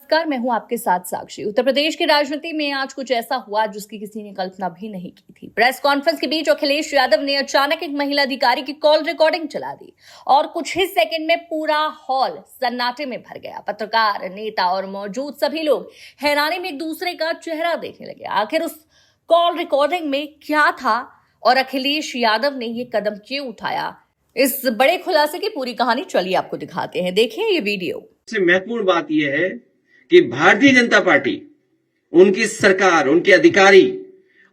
नमस्कार, मैं हूं आपके साथ साक्षी। उत्तर प्रदेश की राजनीति में आज कुछ ऐसा हुआ जिसकी किसी ने कल्पना भी नहीं की थी। प्रेस कॉन्फ्रेंस के बीच अखिलेश यादव ने अचानक एक महिला अधिकारी की कॉल रिकॉर्डिंग चला दी और कुछ ही सेकंड में पूरा हॉल सन्नाटे में भर गया। पत्रकार, नेता और मौजूद सभी लोग हैरानी में एक दूसरे का चेहरा देखने लगे। आखिर उस कॉल रिकॉर्डिंग में क्या था और अखिलेश यादव ने ये कदम क्यों उठाया, इस बड़े खुलासे की पूरी कहानी चलिए आपको दिखाते हैं। देखिए ये वीडियो। सबसे महत्वपूर्ण बात यह है कि भारतीय जनता पार्टी, उनकी सरकार, उनके अधिकारी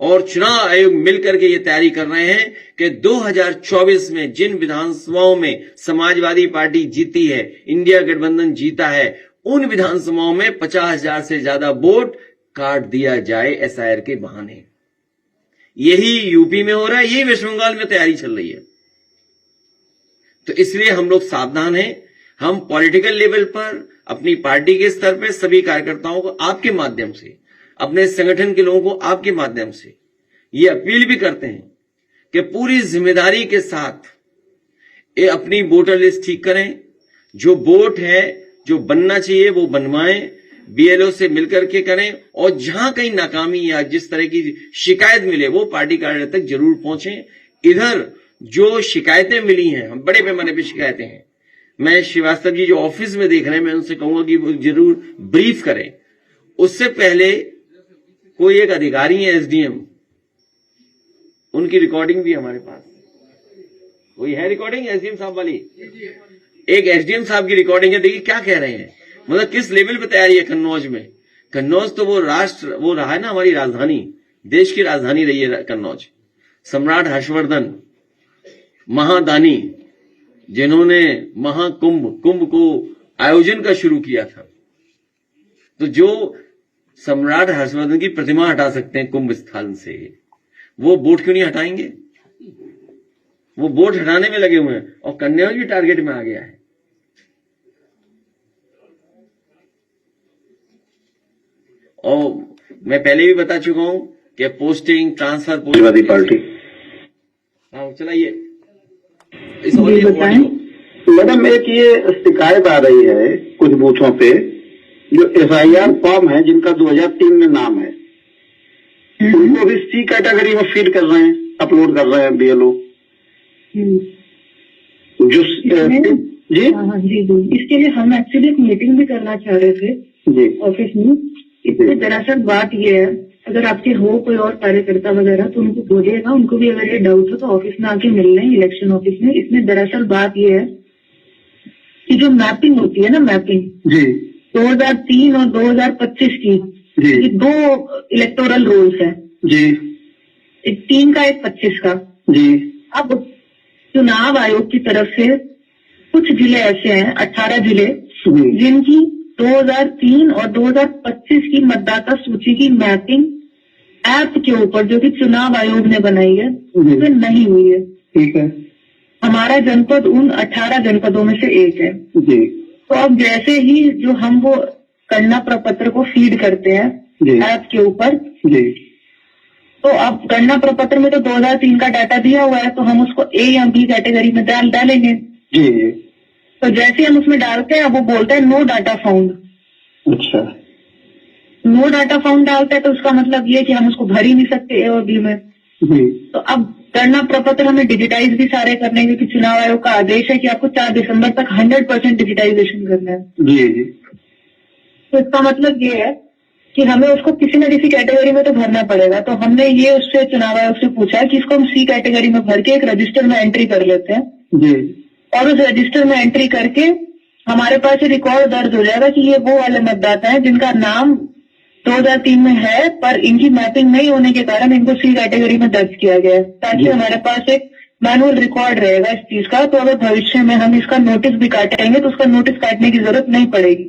और चुनाव आयोग मिलकर के ये तैयारी कर रहे हैं कि 2024 में जिन विधानसभाओं में समाजवादी पार्टी जीती है, इंडिया गठबंधन जीता है, उन विधानसभाओं में 50,000 से ज्यादा वोट काट दिया जाए एसआईआर के बहाने। यही यूपी में हो रहा है, यही वेस्ट बंगाल में तैयारी चल रही है। तो इसलिए हम लोग सावधान हैं। हम पॉलिटिकल लेवल पर, अपनी पार्टी के स्तर पर सभी कार्यकर्ताओं को आपके माध्यम से, अपने संगठन के लोगों को आपके माध्यम से ये अपील भी करते हैं कि पूरी जिम्मेदारी के साथ ये अपनी वोटर लिस्ट ठीक करें। जो वोट है, जो बनना चाहिए वो बनवाएं, बीएलओ से मिलकर के करें और जहां कहीं नाकामी या जिस तरह की शिकायत मिले वो पार्टी कार्यालय तक जरूर पहुंचें। इधर जो शिकायतें मिली हैं, हम बड़े पैमाने पर शिकायतें हैं, मैं श्रीवास्तव जी जो ऑफिस में देख रहे हैं, मैं उनसे कहूंगा कि वो जरूर ब्रीफ करें। उससे पहले कोई एक अधिकारी है एसडीएम, उनकी रिकॉर्डिंग भी हमारे पास, कोई है रिकॉर्डिंग एसडीएम साहब वाली, एक एसडीएम साहब की रिकॉर्डिंग है। देखिए क्या कह रहे हैं, मतलब किस लेवल पे तैयारी है कन्नौज में। कन्नौज तो वो रहा है ना, हमारी राजधानी, देश की राजधानी रही है कन्नौज। सम्राट हर्षवर्धन महादानी, जिन्होंने कुंभ को आयोजन का शुरू किया था, तो जो सम्राट हर्षवर्धन की प्रतिमा हटा सकते हैं कुंभ स्थान से, वो बोट क्यों नहीं हटाएंगे? वो बोट हटाने में लगे हुए हैं और कन्नौज भी टारगेट में आ गया है। और मैं पहले भी बता चुका हूं कि पोस्टिंग ट्रांसफर समाजवादी पार्टी। हाँ चलाइए इस मैडम, एक ये शिकायत आ रही है कुछ बूथों पे, जो एफआईआर फॉर्म है जिनका 2003 में नाम है, उनको भी सी कैटेगरी में फीड कर रहे हैं, अपलोड कर रहे हैं बीएलओ। जो जी इसके लिए हम एक्चुअली एक मीटिंग भी करना चाह रहे थे जी ऑफिस में। इसमें दरअसल बात ये है, अगर आपके हो कोई और कार्यकर्ता वगैरह तो उनको बोलिएगा, उनको भी अगर ये डाउट हो तो ऑफिस में आके मिल लें, इलेक्शन ऑफिस में। इसमें दरअसल बात ये है कि जो मैपिंग होती है ना, मैपिंग जी 2003 और 2025 की, ये 2 इलेक्टोरल रोल्स है जी, एक 3 का एक 25 का जी। अब चुनाव आयोग की तरफ से कुछ जिले ऐसे हैं, 18 जिले, जिनकी 2003 और 2025 की मतदाता सूची की मैपिंग ऐप के ऊपर, जो कि चुनाव आयोग ने बनाई है, उसमें नहीं हुई है। ठीक है। हमारा जनपद उन 18 जनपदों में से एक है जी। तो अब जैसे ही जो हम वो गणना प्रपत्र को फीड करते हैं ऐप के ऊपर जी, तो अब गणना प्रपत्र में तो 2003 का डाटा दिया हुआ है, तो हम उसको ए या बी कैटेगरी में डालेंगे जी। तो जैसे हम उसमें डालते हैं, वो बोलता है नो डाटा फाउंड। अच्छा, नो डाटा फाउंड डालता है तो उसका मतलब ये कि हम उसको भर ही नहीं सकते ए और बी में जी। तो अब गणना प्रपत्र हमें डिजिटाइज भी सारे करने हैं, क्योंकि चुनाव आयोग का आदेश है कि आपको 4 दिसंबर तक 100% डिजिटाइजेशन करना है जी जी। तो इसका मतलब ये है कि हमें उसको किसी न किसी कैटेगरी में तो भरना पड़ेगा। तो हमने ये उससे चुनाव आयोग से पूछा है कि इसको हम सी कैटेगरी में भर के एक रजिस्टर में एंट्री कर लेते हैं जी, और उस रजिस्टर में एंट्री करके हमारे पास ये रिकॉर्ड दर्ज हो जाएगा कि ये वो वाले मतदाता हैं जिनका नाम 2003 में है, पर इनकी मैपिंग नहीं होने के कारण इनको सी कैटेगरी में दर्ज किया गया है, ताकि हमारे पास एक मैनुअल रिकॉर्ड रहेगा इस चीज का। तो अगर भविष्य में हम इसका नोटिस भी काटेंगे तो उसका नोटिस काटने की जरूरत नहीं पड़ेगी।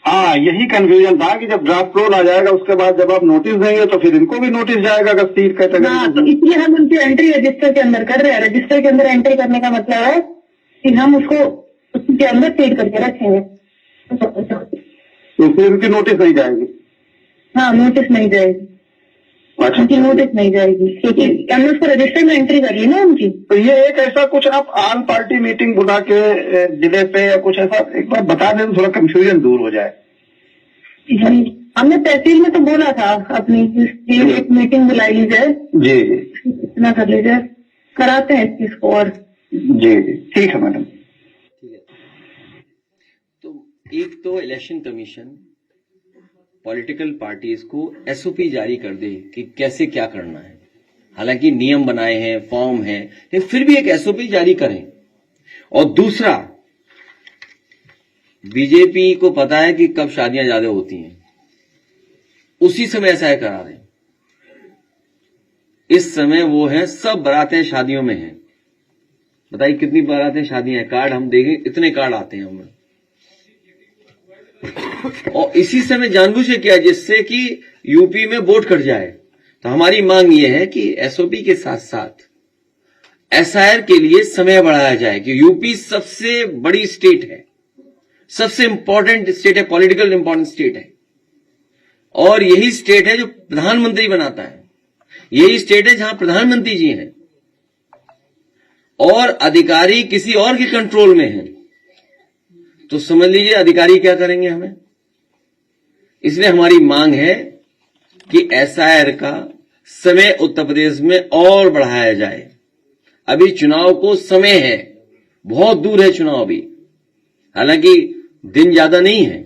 हाँ, यही कंफ्यूजन था कि जब ड्राफ्ट रोल आ जाएगा उसके बाद जब आप नोटिस देंगे तो फिर इनको भी नोटिस जाएगा अगर सी कैटेगरी। हाँ, तो इसलिए हम उनकी एंट्री रजिस्टर के अंदर कर रहे हैं। रजिस्टर के अंदर एंट्री करने का मतलब है कि हम उसको उसके अंदर फीड करके रखेंगे, तो फिर उनकी नोटिस नहीं जाएगी। हाँ, नोटिस नहीं जाएगी, उनकी नोटिस नहीं जाएगी, क्योंकि हमने उसको रजिस्टर में एंट्री कर ली ना उनकी। तो ये एक ऐसा कुछ आप आल पार्टी मीटिंग बुला के जिले पे या कुछ ऐसा एक बार बता दें तो थोड़ा कंफ्यूजन दूर हो जाए। जी, हमने तहसील में तो बोला था अपनी कि एक मीटिंग बुलाई ली जाए, जी जी इतना कर ली जाए, कराते हैं इस चीज को। और जी जी ठीक है मैडम। ठीक है। तो एक तो इलेक्शन कमीशन पॉलिटिकल पार्टीज को एसओपी जारी कर दे कि कैसे क्या करना है। हालांकि नियम बनाए हैं, फॉर्म है, लेकिन फिर भी एक एसओपी जारी करें। और दूसरा, बीजेपी को पता है कि कब शादियां ज्यादा होती हैं, उसी समय ऐसा करा दें। इस समय वो है, सब बारातें शादियों में हैं। बताइए कितनी बारातें शादियां हैं, कार्ड हम देखें, इतने कार्ड आते हैं हमें। और इसी समय जानबूझ के किया जिससे कि यूपी में वोट कट जाए। तो हमारी मांग यह है कि एसओपी के साथ साथ एसआईआर के लिए समय बढ़ाया जाए कि यूपी सबसे बड़ी स्टेट है, सबसे इंपॉर्टेंट स्टेट है, पॉलिटिकल इंपॉर्टेंट स्टेट है। और यही स्टेट है जो प्रधानमंत्री बनाता है, यही स्टेट है जहां प्रधानमंत्री जी हैं और अधिकारी किसी और के कंट्रोल में हैं। तो समझ लीजिए अधिकारी क्या करेंगे हमें। इसलिए हमारी मांग है कि एसआईआर का समय उत्तर प्रदेश में और बढ़ाया जाए। अभी चुनाव को समय है, बहुत दूर है चुनाव अभी, हालांकि दिन ज्यादा नहीं है।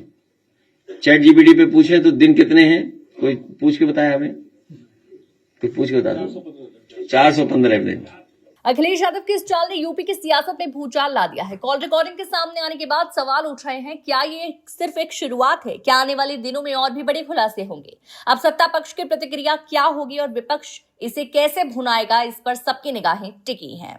चैट जीपीटी पे पूछे तो दिन कितने हैं, कोई पूछ के बताया हमें, कोई पूछ के बता दो। 415 दिन। अखिलेश यादव की इस चाल ने यूपी की सियासत में भूचाल ला दिया है। कॉल रिकॉर्डिंग के सामने आने के बाद सवाल उठ रहे हैं, क्या ये सिर्फ एक शुरुआत है? क्या आने वाले दिनों में और भी बड़े खुलासे होंगे? अब सत्ता पक्ष की प्रतिक्रिया क्या होगी और विपक्ष इसे कैसे भुनाएगा, इस पर सबकी निगाहें टिकी हैं।